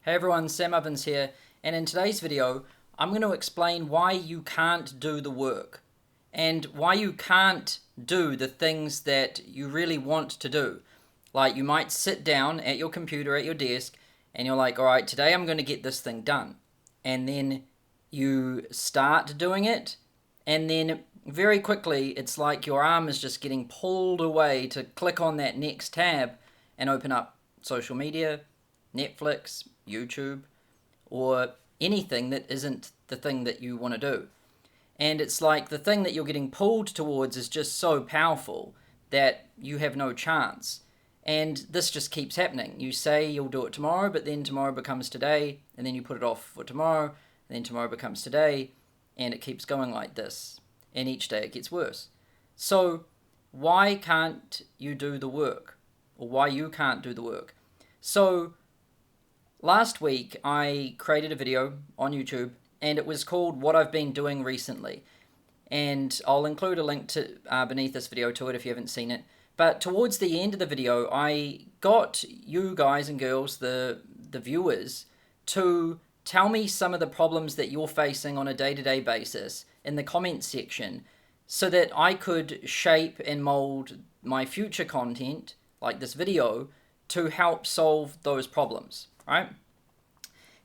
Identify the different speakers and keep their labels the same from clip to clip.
Speaker 1: Hey everyone, Sam Ovens here, and in today's video, I'm going to explain why you can't do the work and why you can't do the things that you really want to do. Like you might sit down at your computer at your desk and you're like, all right, today I'm going to get this thing done. And then you start doing it, and then very quickly it's like your arm is just getting pulled away to click on that next tab and open up social media, Netflix, YouTube, or anything that isn't the thing that you want to do. And it's like the thing that you're getting pulled towards is just so powerful that you have no chance. And this just keeps happening. You say you'll do it tomorrow, but then tomorrow becomes today, and then you put it off for tomorrow, and then tomorrow becomes today, and it keeps going like this. And each day it gets worse. So why can't you do the work? Or why you can't do the work? So last week, I created a video on YouTube, and it was called What I've Been Doing Recently. And I'll include a link to beneath this video to it if you haven't seen it. But towards the end of the video, I got you guys and girls, the viewers, to tell me some of the problems that you're facing on a day-to-day basis in the comments section so that I could shape and mold my future content, like this video, to help solve those problems. Right?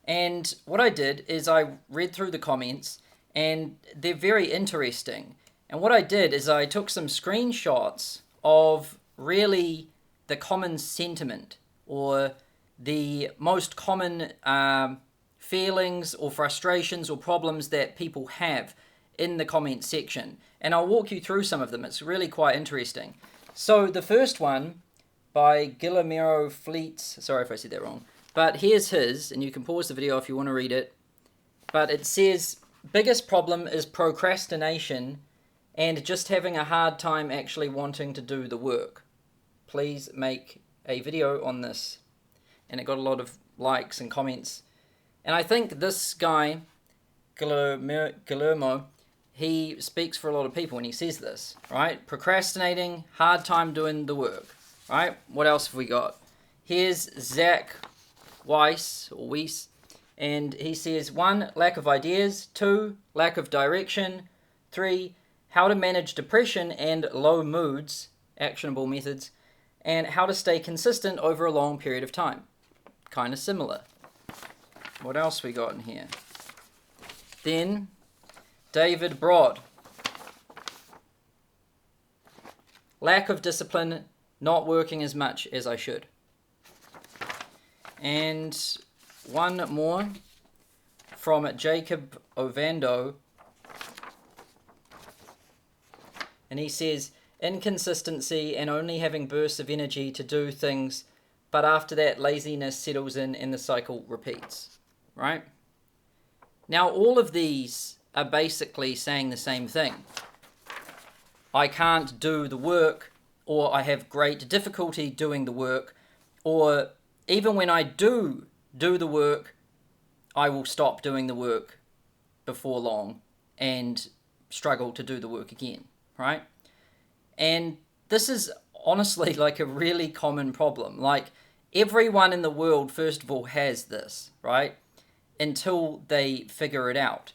Speaker 1: And what I did is I read through the comments, and they're very interesting. And what I did is I took some screenshots of really the common sentiment or the most common feelings or frustrations or problems that people have in the comment section. And I'll walk you through some of them. It's really quite interesting. So the first one by Guillermo Fleets, sorry if I said that wrong. But here's his, and you can pause the video if you want to read it. But it says, biggest problem is procrastination and just having a hard time actually wanting to do the work. Please make a video on this. And it got a lot of likes and comments. And I think this guy, Guillermo, he speaks for a lot of people when he says this, right? Procrastinating, hard time doing the work, right? What else have we got? Here's Zach Weiss, and he says 1, lack of ideas, 2, lack of direction, 3, how to manage depression and low moods, actionable methods, and how to stay consistent over a long period of time. Kind of similar. What else we got in here? Then David Broad, lack of discipline, not working as much as I should. And one more from Jacob Ovando. And he says, inconsistency and only having bursts of energy to do things, but after that laziness settles in and the cycle repeats. Right? Now all of these are basically saying the same thing. I can't do the work, or I have great difficulty doing the work, or even when I do the work, I will stop doing the work before long and struggle to do the work again, right? And this is honestly like a really common problem. Like everyone in the world, first of all, has this, right? Until they figure it out.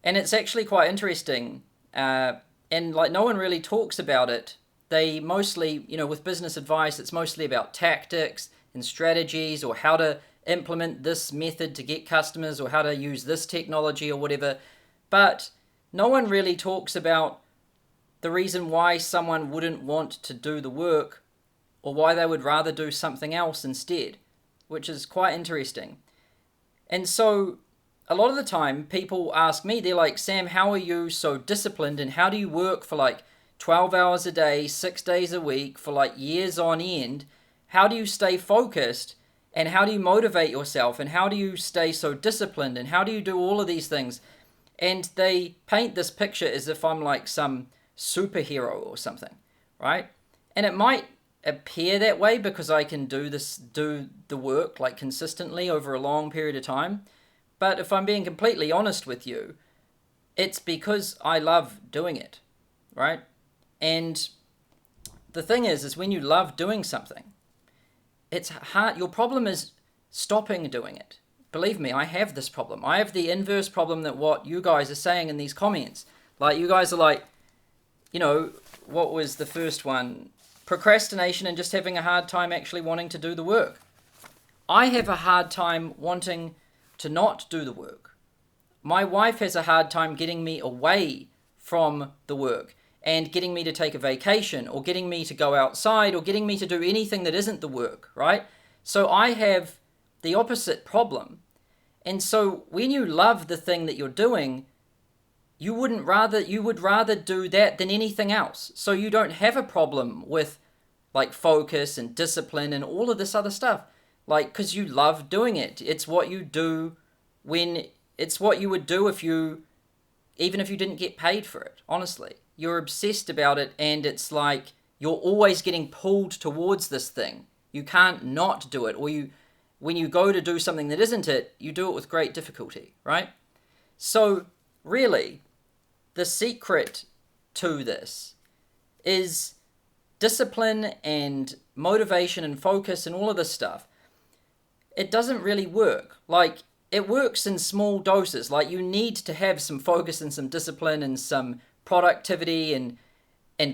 Speaker 1: And it's actually quite interesting. And like no one really talks about it. They mostly, with business advice, it's mostly about tactics and strategies, or how to implement this method to get customers, or how to use this technology or whatever. But no one really talks about the reason why someone wouldn't want to do the work, or why they would rather do something else instead, which is quite interesting. And so a lot of the time people ask me, they're like, Sam, how are you so disciplined, and how do you work for like 12 hours a day, 6 days a week, for like years on end? How do you stay focused, and how do you motivate yourself, and how do you stay so disciplined, and how do you do all of these things? And they paint this picture as if I'm like some superhero or something, right? And it might appear that way because I can do the work like consistently over a long period of time. But if I'm being completely honest with you, it's because I love doing it, right? And the thing is when you love doing something, it's hard. Your problem is stopping doing it. Believe me, I have this problem. I have the inverse problem that what you guys are saying in these comments. Like, you guys are like, you know, what was the first one? Procrastination and just having a hard time actually wanting to do the work. I have a hard time wanting to not do the work. My wife has a hard time getting me away from the work and getting me to take a vacation or getting me to go outside or getting me to do anything that isn't the work, right? So I have the opposite problem. And so when you love the thing that you're doing, you would rather do that than anything else. So you don't have a problem with like focus and discipline and all of this other stuff. Like, because you love doing it. It's what you do it's what you would do even if you didn't get paid for it, honestly. You're obsessed about it, and it's like you're always getting pulled towards this thing. You can't not do it, or when you go to do something that isn't it, you do it with great difficulty, right? So, really, the secret to this is discipline and motivation and focus and all of this stuff. It doesn't really work. Like, it works in small doses. Like, you need to have some focus and some discipline and some productivity and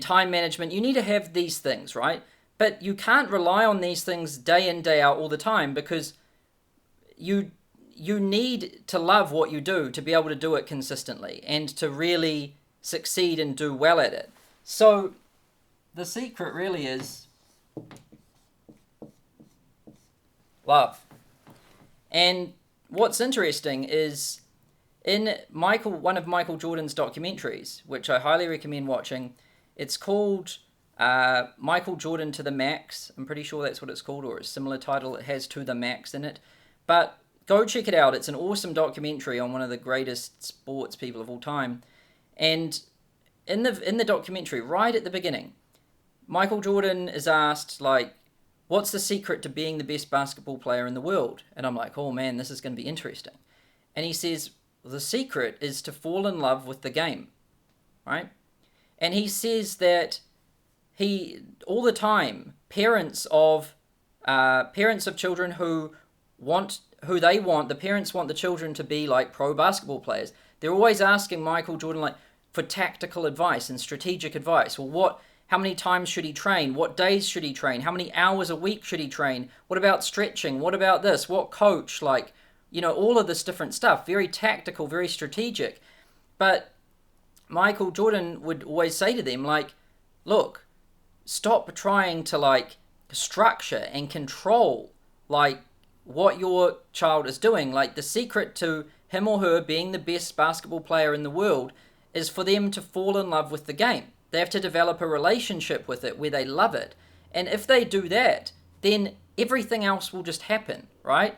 Speaker 1: time management. You need to have these things, right? But you can't rely on these things day in, day out all the time, because you need to love what you do to be able to do it consistently and to really succeed and do well at it. So the secret really is love. And what's interesting is in one of Michael Jordan's documentaries, which I highly recommend watching, it's called Michael Jordan to the Max. I'm pretty sure that's what it's called, or a similar title. It has To the Max in it. But go check it out. It's an awesome documentary on one of the greatest sports people of all time. And in the documentary, right at the beginning, Michael Jordan is asked, like, what's the secret to being the best basketball player in the world? And I'm like, oh man, this is going to be interesting. And he says, the secret is to fall in love with the game, right? And he says that all the time, parents of children the parents want the children to be like pro basketball players. They're always asking Michael Jordan, like, for tactical advice and strategic advice. Well, how many times should he train? What days should he train? How many hours a week should he train? What about stretching? What about this? What coach? Like, you know, all of this different stuff. Very tactical, very strategic. But Michael Jordan would always say to them, like, look, stop trying to, like, structure and control, like, what your child is doing. Like, the secret to him or her being the best basketball player in the world is for them to fall in love with the game. They have to develop a relationship with it where they love it. And if they do that, then everything else will just happen, right?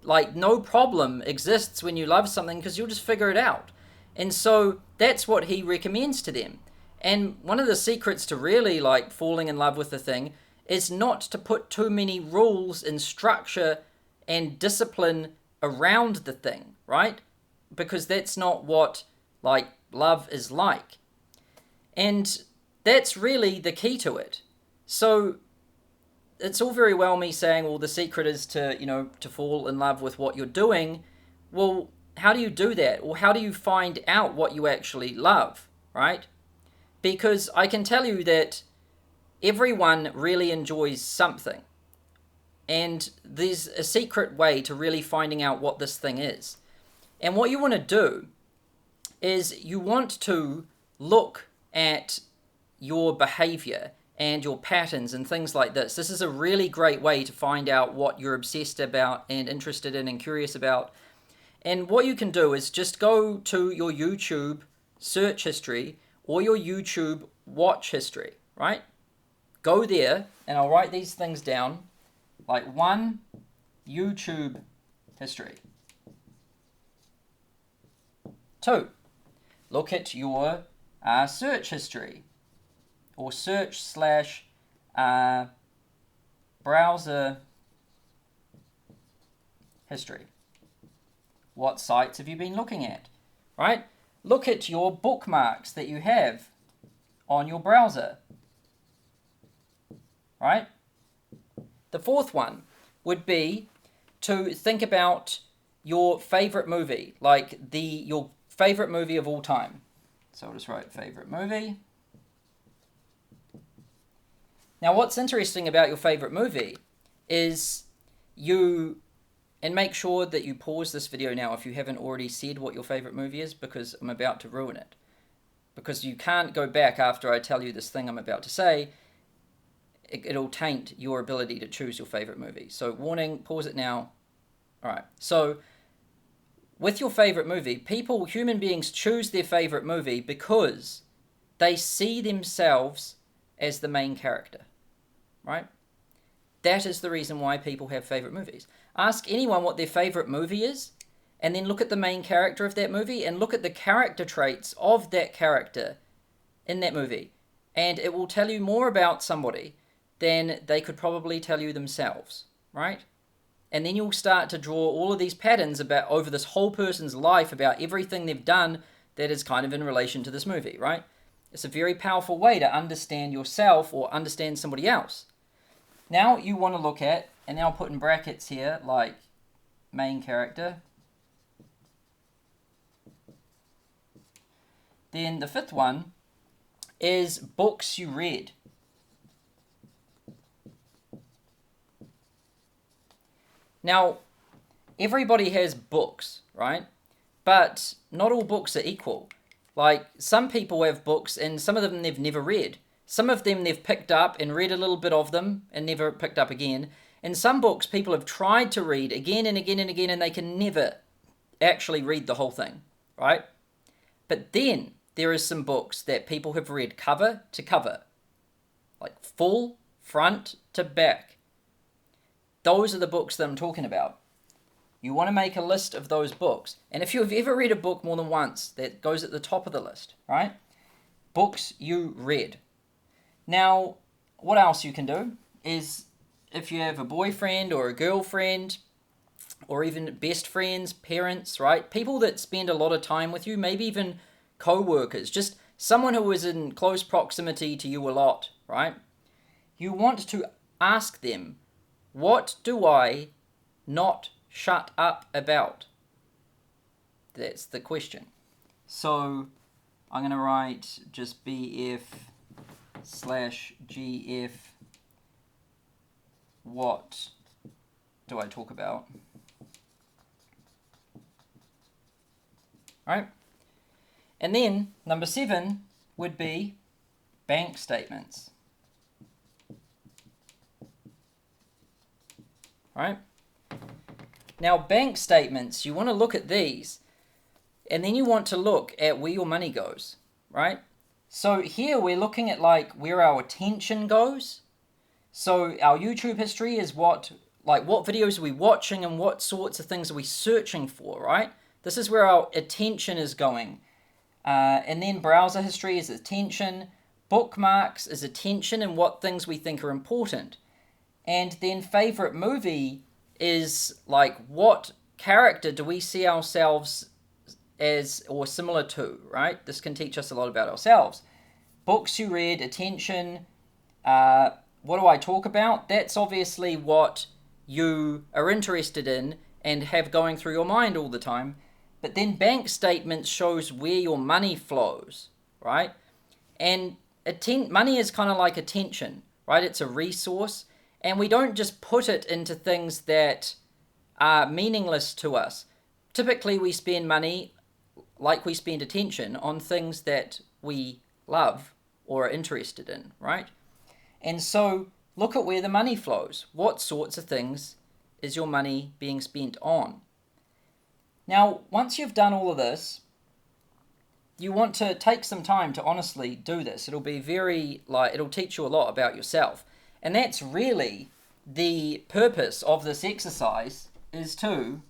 Speaker 1: Like, no problem exists when you love something, because you'll just figure it out. And so that's what he recommends to them. And one of the secrets to really, like, falling in love with the thing is not to put too many rules and structure and discipline around the thing, right? Because that's not what, like, love is like. And that's really the key to it. So it's all very well me saying, well, the secret is to, you know, to fall in love with what you're doing. Well, how do you do that? Or how do you find out what you actually love, right? Because I can tell you that everyone really enjoys something. And there's a secret way to really finding out what this thing is. And what you want to do is you want to look at your behavior and your patterns and things like this. This is a really great way to find out what you're obsessed about and interested in and curious about. And what you can do is just go to your YouTube search history or your YouTube watch history, right? Go there, and I'll write these things down, like 1, YouTube history. 2, look at your search history, or search/browser history. What sites have you been looking at, right? Look at your bookmarks that you have on your browser, right? The 4th one would be to think about your favorite movie, like your favorite movie of all time. So I'll just write favorite movie. Now, what's interesting about your favorite movie is and make sure that you pause this video now if you haven't already said what your favorite movie is, because I'm about to ruin it. Because you can't go back after I tell you this thing I'm about to say. It'll taint your ability to choose your favorite movie. So warning, pause it now. All right. So with your favorite movie, human beings choose their favorite movie because they see themselves as the main character, right? That is the reason why people have favorite movies. Ask anyone what their favorite movie is, and then look at the main character of that movie and look at the character traits of that character in that movie. And it will tell you more about somebody than they could probably tell you themselves, right? And then you'll start to draw all of these patterns over this whole person's life, about everything they've done that is kind of in relation to this movie, right? It's a very powerful way to understand yourself or understand somebody else. Now you want to look at, and now I'll put in brackets here, like main character. Then the fifth one is books you read. Now, everybody has books, right? But not all books are equal. Like, some people have books and some of them they've never read. Some of them they've picked up and read a little bit of them and never picked up again. And some books people have tried to read again and again and again, and they can never actually read the whole thing, right? But then there is some books that people have read cover to cover, like full front to back. Those are the books that I'm talking about. You want to make a list of those books. And if you've ever read a book more than once, that goes at the top of the list, right? Books you read. Now, what else you can do is, if you have a boyfriend or a girlfriend, or even best friends, parents, right? People that spend a lot of time with you, maybe even co-workers, just someone who is in close proximity to you a lot, right? You want to ask them, what do I not shut up about? That's the question. So I'm going to write just BF/GF. What do I talk about? All right. And then number 7 would be bank statements. All right. Now, bank statements, you want to look at these, and then you want to look at where your money goes, right? So here we're looking at like where our attention goes. So our YouTube history is what videos are we watching and what sorts of things are we searching for, right? This is where our attention is going. And then browser history is attention. Bookmarks is attention and what things we think are important. And then favorite movie is like what character do we see ourselves as or similar to, right? This can teach us a lot about ourselves. Books you read, attention, what do I talk about? That's obviously what you are interested in and have going through your mind all the time. But then bank statements shows where your money flows, right? And money is kind of like attention, right? It's a resource. And we don't just put it into things that are meaningless to us. Typically, we spend money, like we spend attention, on things that we love or are interested in, right? And so, look at where the money flows. What sorts of things is your money being spent on? Now, once you've done all of this, you want to take some time to honestly do this. It'll be it'll teach you a lot about yourself. And that's really the purpose of this exercise, is to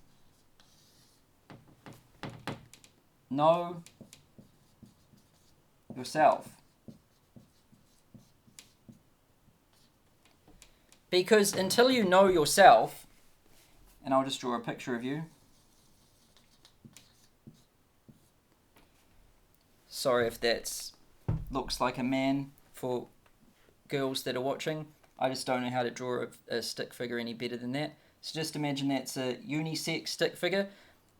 Speaker 1: know yourself. Because until you know yourself, and I'll just draw a picture of you. Sorry if that looks like a man for girls that are watching. I just don't know how to draw a stick figure any better than that. So just imagine that's a unisex stick figure.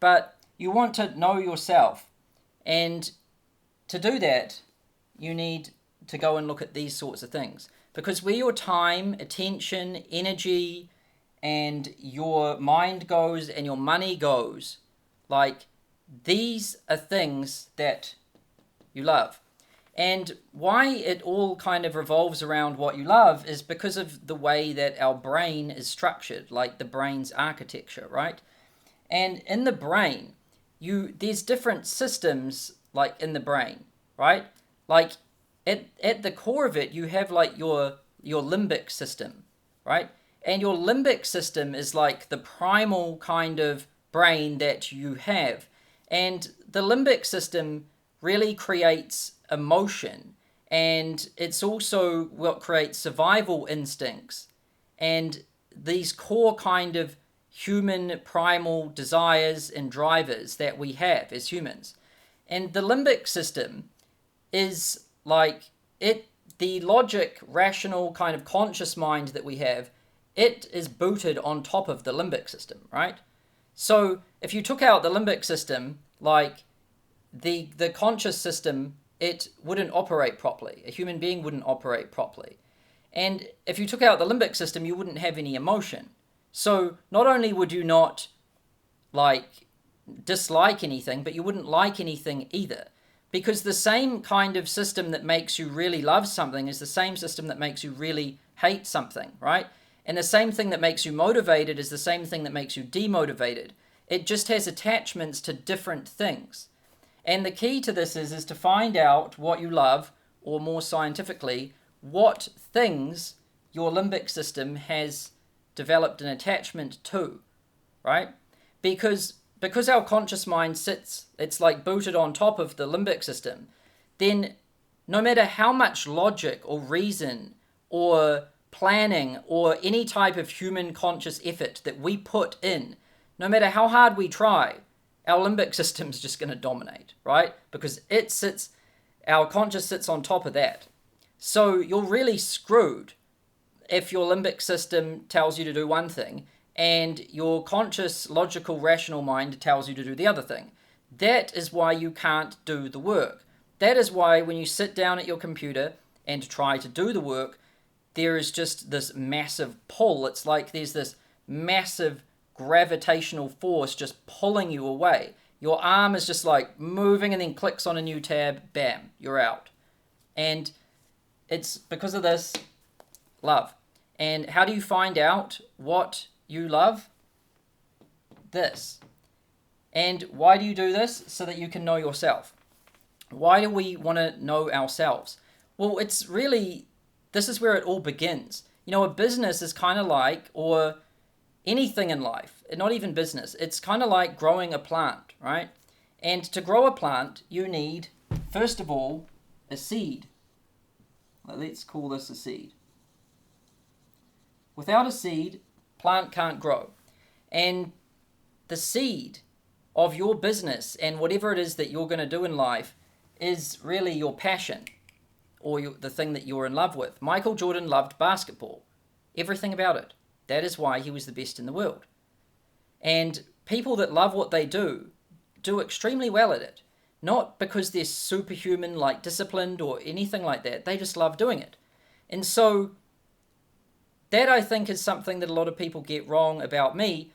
Speaker 1: But you want to know yourself. And to do that, you need to go and look at these sorts of things. Because where your time, attention, energy, and your mind goes and your money goes, like, these are things that you love. And why it all kind of revolves around what you love is because of the way that our brain is structured, like the brain's architecture, right? And in the brain, there's different systems like in the brain, right? Like at the core of it, you have like your limbic system, right? And your limbic system is like the primal kind of brain that you have. And the limbic system really creates emotion, and it's also what creates survival instincts and these core kind of human primal desires and drivers that we have as humans. And the limbic system is like the logic, rational kind of conscious mind that we have, it is booted on top of the limbic system, right? So if you took out the limbic system, like the conscious system, it wouldn't operate properly. A human being wouldn't operate properly. And if you took out the limbic system, you wouldn't have any emotion. So not only would you not like dislike anything, but you wouldn't like anything either. Because the same kind of system that makes you really love something is the same system that makes you really hate something, right? And the same thing that makes you motivated is the same thing that makes you demotivated. It just has attachments to different things. And the key to this is to find out what you love, or more scientifically, what things your limbic system has developed an attachment to, right? Because our conscious mind sits, it's like booted on top of the limbic system, then no matter how much logic or reason or planning or any type of human conscious effort that we put in, no matter how hard we try, our limbic system is just going to dominate, right? Because our conscious sits on top of that. So you're really screwed if your limbic system tells you to do one thing and your conscious, logical, rational mind tells you to do the other thing. That is why you can't do the work. That is why when you sit down at your computer and try to do the work, there is just this massive pull. It's like there's this massive gravitational force just pulling you away. Your arm is just like moving and then clicks on a new tab, bam, you're out. And it's because of this love. And how do you find out what you love? This. And why do you do this? So that you can know yourself. Why do we want to know ourselves? Well, it's really, this is where it all begins. You know, a business is kind of like, or anything in life, not even business, it's kind of like growing a plant, right? And to grow a plant, you need, first of all, a seed. Let's call this a seed. Without a seed, plant can't grow. And the seed of your business and whatever it is that you're going to do in life is really your passion, or the thing that you're in love with. Michael Jordan loved basketball. Everything about it. That is why he was the best in the world. And people that love what they do extremely well at it. Not because they're superhuman, like disciplined or anything like that. They just love doing it. And so that, I think, is something that a lot of people get wrong about me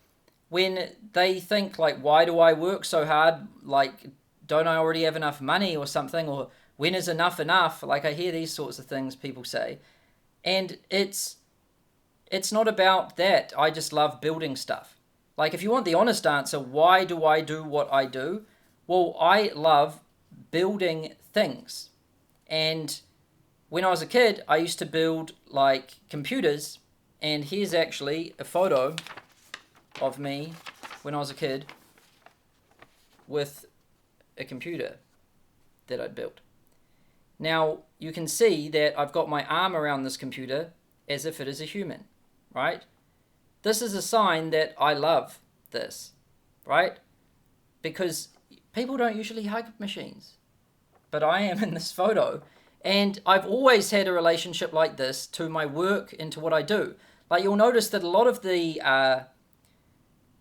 Speaker 1: when they think, like, why do I work so hard? Like, don't I already have enough money or something? Or when is enough enough? Like, I hear these sorts of things people say. And it's not about that. I just love building stuff. Like, if you want the honest answer, why do I do what I do? Well, I love building things. And when I was a kid, I used to build, like, computers. And here's actually a photo of me when I was a kid with a computer that I'd built. Now, you can see that I've got my arm around this computer as if it is a human, right? This is a sign that I love this, right? Because people don't usually hug machines, but I am in this photo. And I've always had a relationship like this to my work and to what I do. Like, you'll notice that a lot of the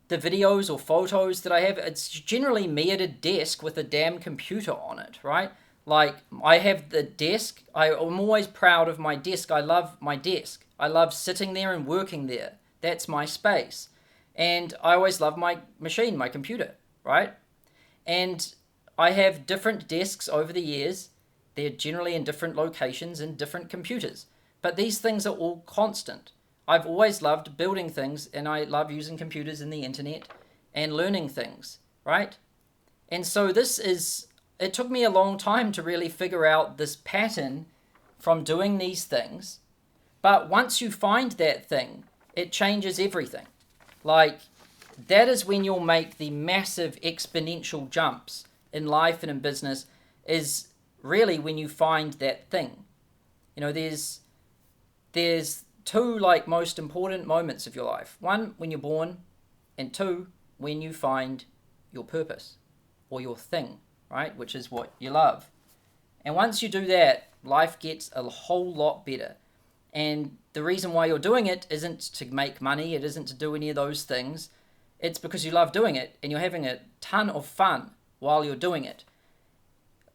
Speaker 1: the videos or photos that I have, it's generally me at a desk with a damn computer on it, right? Like, I have the desk. I'm always proud of my desk. I love my desk. I love sitting there and working there. That's my space. And I always love my machine, my computer, right? And I have different desks over the years. They're generally in different locations and different computers. But these things are all constant. I've always loved building things, and I love using computers and the internet and learning things, right? And so it took me a long time to really figure out this pattern from doing these things. But once you find that thing, it changes everything. Like, that is when you'll make the massive exponential jumps in life and in business, is really when you find that thing. You know, there's two like most important moments of your life. One, when you're born, and two, when you find your purpose or your thing, right? Which is what you love. And once you do that, life gets a whole lot better. And the reason why you're doing it isn't to make money. It isn't to do any of those things. It's because you love doing it and you're having a ton of fun while you're doing it.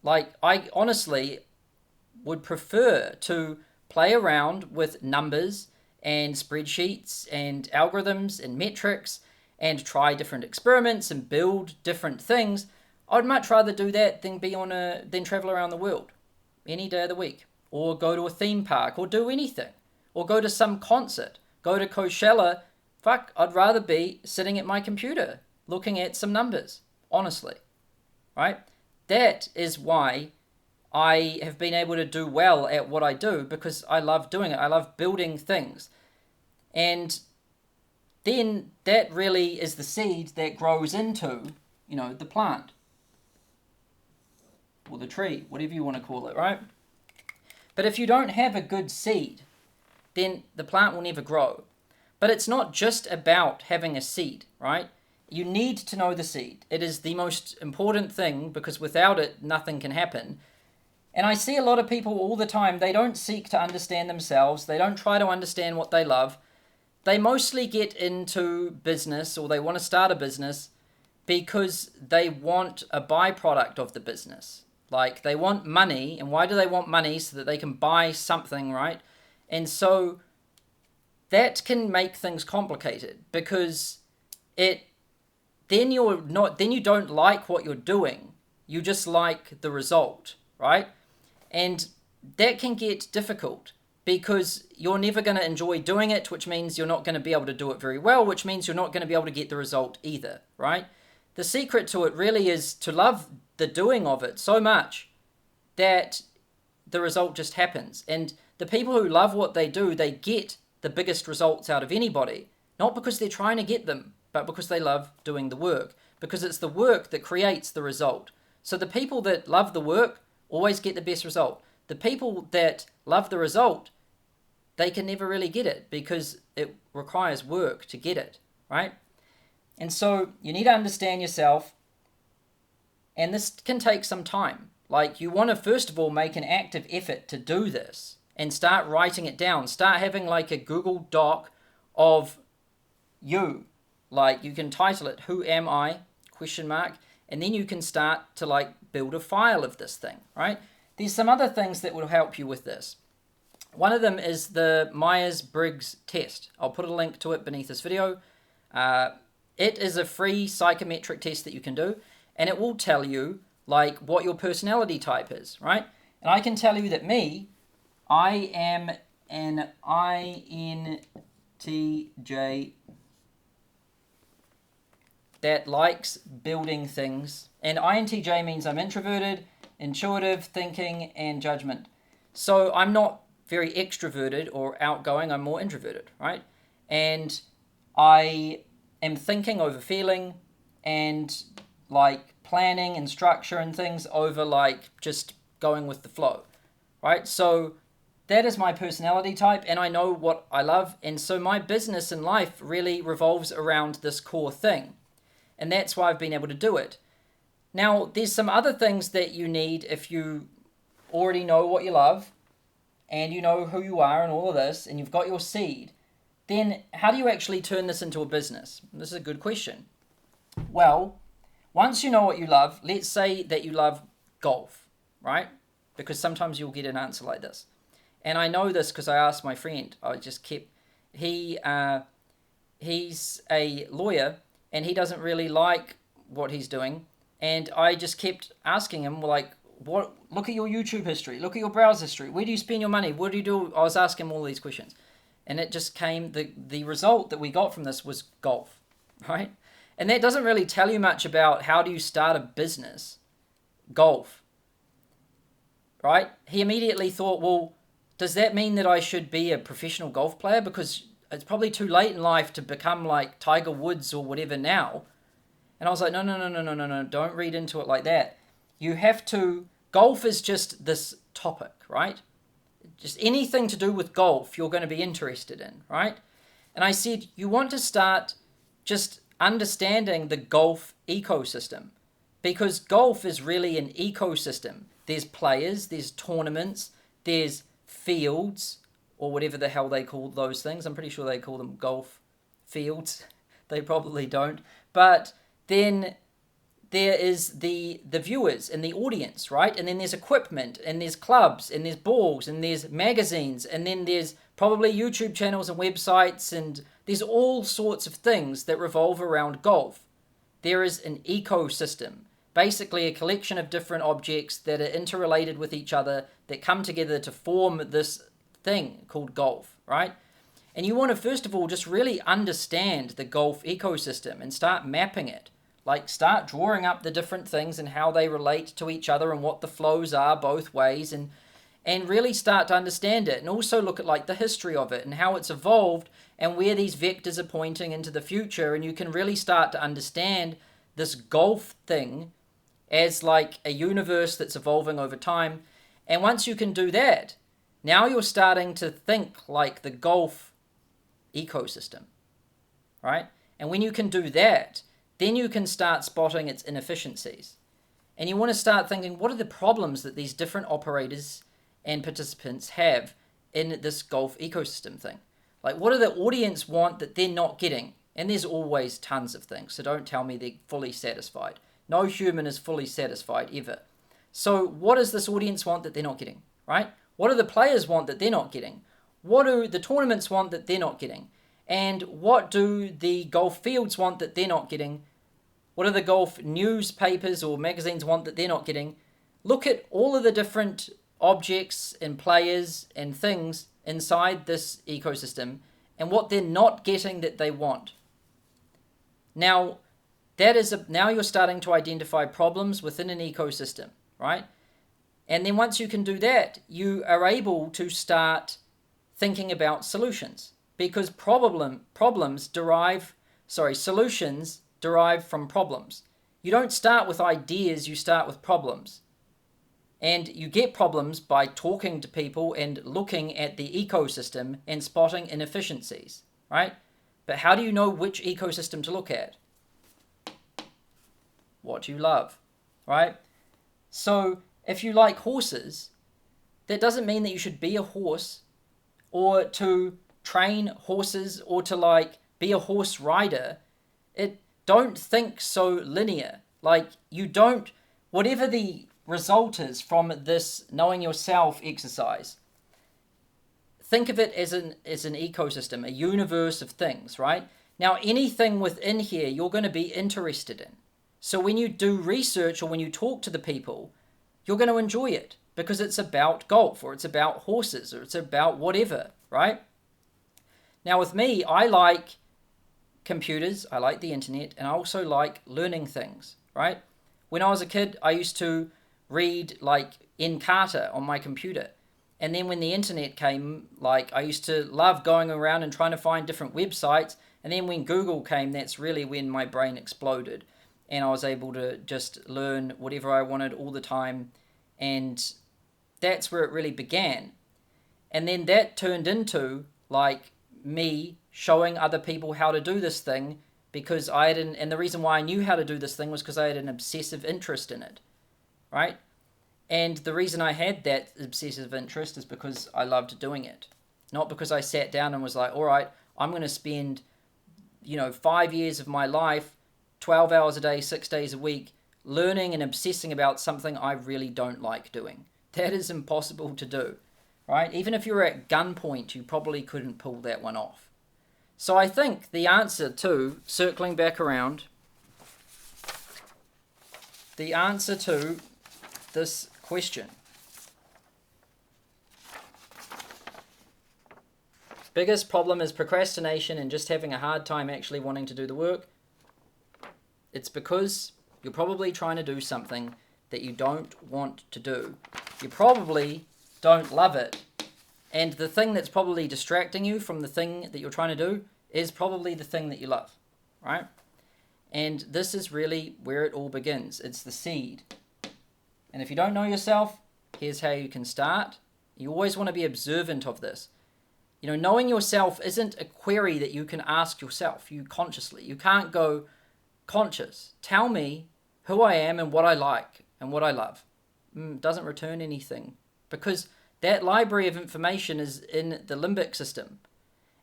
Speaker 1: Like, I honestly would prefer to play around with numbers and spreadsheets and algorithms and metrics and try different experiments and build different things. I'd much rather do that than than travel around the world any day of the week, or go to a theme park, or do anything, or go to some concert, go to Coachella. Fuck, I'd rather be sitting at my computer looking at some numbers, honestly, right? That is why I have been able to do well at what I do, because I love doing it. I love building things. And then that really is the seed that grows into, the plant. Or the tree, whatever you want to call it, right? But if you don't have a good seed, then the plant will never grow. But it's not just about having a seed, right? You need to know the seed. It is the most important thing, because without it, nothing can happen. And I see a lot of people all the time, they don't seek to understand themselves. They don't try to understand what they love. They mostly get into business, or they want to start a business because they want a byproduct of the business. Like, they want money. And why do they want money? So that they can buy something, right? And so that can make things complicated, because then you don't like what you're doing. You just like the result, right? And that can get difficult, because you're never going to enjoy doing it, which means you're not going to be able to do it very well, which means you're not going to be able to get the result either, right? The secret to it really is to love the doing of it so much that the result just happens. And the people who love what they do, they get the biggest results out of anybody, not because they're trying to get them, but because they love doing the work, because it's the work that creates the result. So the people that love the work always get the best result. The people that love the result, they can never really get it, because it requires work to get it, right? And so you need to understand yourself, and this can take some time. Like, you want to first of all make an active effort to do this and start writing it down. Start having like a Google Doc of you. Like, you can title it, "Who am I?" ? And then you can start to like build a file of this thing, right? There's some other things that will help you with this. One of them is the Myers-Briggs test. I'll put a link to it beneath this video. It is a free psychometric test that you can do, and it will tell you like what your personality type is, right? And I can tell you that I am an INTJ that likes building things. And INTJ means I'm introverted, intuitive, thinking, and judgment. So I'm not very extroverted or outgoing. I'm more introverted, right? And I am thinking over feeling, and like planning and structure and things over like just going with the flow, right? So that is my personality type, and I know what I love. And so my business and life really revolves around this core thing. And that's why I've been able to do it. Now, there's some other things that you need if you already know what you love, and you know who you are and all of this, and you've got your seed. then how do you actually turn this into a business? This is a good question. Well, once you know what you love, let's say that you love golf, right? Because sometimes you'll get an answer like this. And I know this because I asked my friend. He's a lawyer and he doesn't really like what he's doing. And I just kept asking him, like, look at your YouTube history, look at your browser history. Where do you spend your money? What do you do? I was asking him all these questions. And it just came, the result that we got from this was golf, right? And that doesn't really tell you much about how do you start a business. Golf, right? He immediately thought, well, does that mean that I should be a professional golf player? Because it's probably too late in life to become like Tiger Woods or whatever now. And I was like, no, don't read into it like that. You have to, golf is just this topic, right? Just anything to do with golf you're going to be interested in, right? And I said, you want to start just understanding the golf ecosystem, because golf is really an ecosystem. There's players, there's tournaments, there's fields, or whatever the hell they call those things. I'm pretty sure they call them golf fields. They probably don't. But then there is the viewers and the audience, right? And then there's equipment, and there's clubs, and there's balls, and there's magazines, and then there's probably YouTube channels and websites, and there's all sorts of things that revolve around golf. There is an ecosystem, basically a collection of different objects that are interrelated with each other that come together to form this thing called golf, right? And you want to first of all just really understand the golf ecosystem and start mapping it. Like, start drawing up the different things and how they relate to each other and what the flows are both ways, and really start to understand it, and also look at like the history of it and how it's evolved and where these vectors are pointing into the future. And you can really start to understand this golf thing as like a universe that's evolving over time. And once you can do that, now you're starting to think like the golf ecosystem, right? And when you can do that, then you can start spotting its inefficiencies. And you want to start thinking, what are the problems that these different operators and participants have in this golf ecosystem thing? Like, what do the audience want that they're not getting? And there's always tons of things, so don't tell me they're fully satisfied. No human is fully satisfied ever. So what does this audience want that they're not getting, right? What do the players want that they're not getting? What do the tournaments want that they're not getting? And what do the golf fields want that they're not getting? What do the golf newspapers or magazines want that they're not getting? Look at all of the different objects and players and things inside this ecosystem and what they're not getting that they want. Now, now you're starting to identify problems within an ecosystem, right? And then once you can do that, you are able to start thinking about solutions, because solutions derive from problems. You don't start with ideas, you start with problems. And you get problems by talking to people and looking at the ecosystem and spotting inefficiencies, right? But how do you know which ecosystem to look at? What you love, right? So if you like horses, that doesn't mean that you should be a horse or to train horses or to like be a horse rider. Don't think so linear. Like, you don't, whatever the result is from this knowing yourself exercise, think of it as an ecosystem, a universe of things, right? Now, anything within here you're going to be interested in. So when you do research or when you talk to the people, you're going to enjoy it because it's about golf or it's about horses or it's about whatever, right? Now with me, I like computers, I like the internet, and I also like learning things, right? When I was a kid, I used to read like Encarta on my computer. And then when the internet came, like, I used to love going around and trying to find different websites. And then when Google came, that's really when my brain exploded. And I was able to just learn whatever I wanted all the time. And that's where it really began. And then that turned into like me showing other people how to do this thing, because and the reason why I knew how to do this thing was because I had an obsessive interest in it, right? And the reason I had that obsessive interest is because I loved doing it, not because I sat down and was like, all right, I'm going to spend, 5 years of my life, 12 hours a day, 6 days a week, learning and obsessing about something I really don't like doing. That is impossible to do, right? Even if you're at gunpoint, you probably couldn't pull that one off. So I think the answer to, circling back around, the answer to this question, biggest problem is procrastination and just having a hard time actually wanting to do the work. It's because you're probably trying to do something that you don't want to do. You probably don't love it. And the thing that's probably distracting you from the thing that you're trying to do is probably the thing that you love, right? And this is really where it all begins. It's the seed. And if you don't know yourself, here's how you can start. You always want to be observant of this. Knowing yourself isn't a query that you can ask yourself, you consciously. You can't go, conscious, tell me who I am and what I like and what I love. Doesn't return anything, because that library of information is in the limbic system,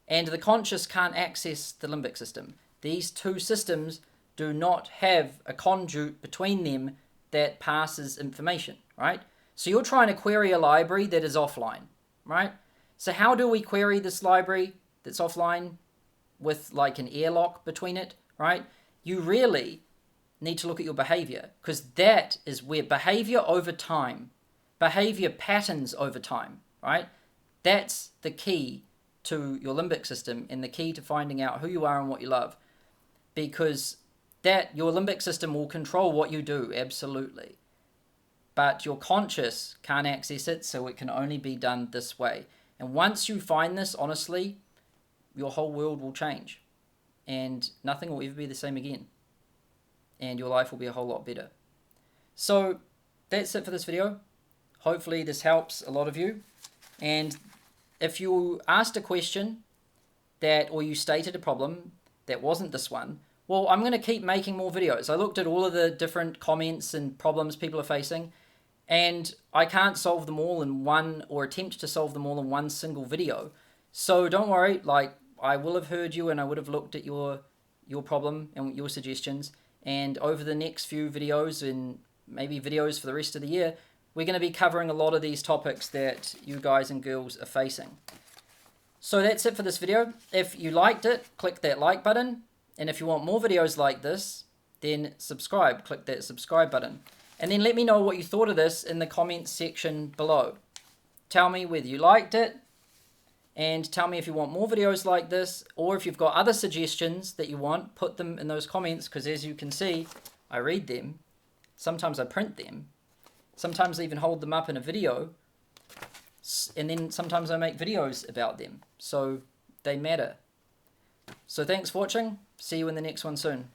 Speaker 1: and the conscious can't access the limbic system. These two systems do not have a conduit between them that passes information, right? So you're trying to query a library that is offline, right? So how do we query this library that's offline with like an airlock between it, right? You really need to look at your behavior, because that is where behavior over time, behavior patterns over time, right? That's the key to your limbic system and the key to finding out who you are and what you love, because your limbic system will control what you do, absolutely. But your conscious can't access it, so it can only be done this way. And once you find this, honestly, your whole world will change. And nothing will ever be the same again. And your life will be a whole lot better. So, that's it for this video. Hopefully this helps a lot of you. And if you asked a question or you stated a problem that wasn't this one, well, I'm going to keep making more videos. I looked at all of the different comments and problems people are facing, and I can't solve them all in one, or attempt to solve them all in one single video. So don't worry, I will have heard you, and I would have looked at your problem and your suggestions. And over the next few videos, and maybe videos for the rest of the year, we're going to be covering a lot of these topics that you guys and girls are facing. So that's it for this video. If you liked it, click that like button. And if you want more videos like this, then subscribe. Click that subscribe button. And then let me know what you thought of this in the comments section below. Tell me whether you liked it, and tell me if you want more videos like this, or if you've got other suggestions that you want, put them in those comments, because as you can see, I read them. Sometimes I print them. Sometimes I even hold them up in a video. And then sometimes I make videos about them. So they matter. So thanks for watching. See you in the next one soon.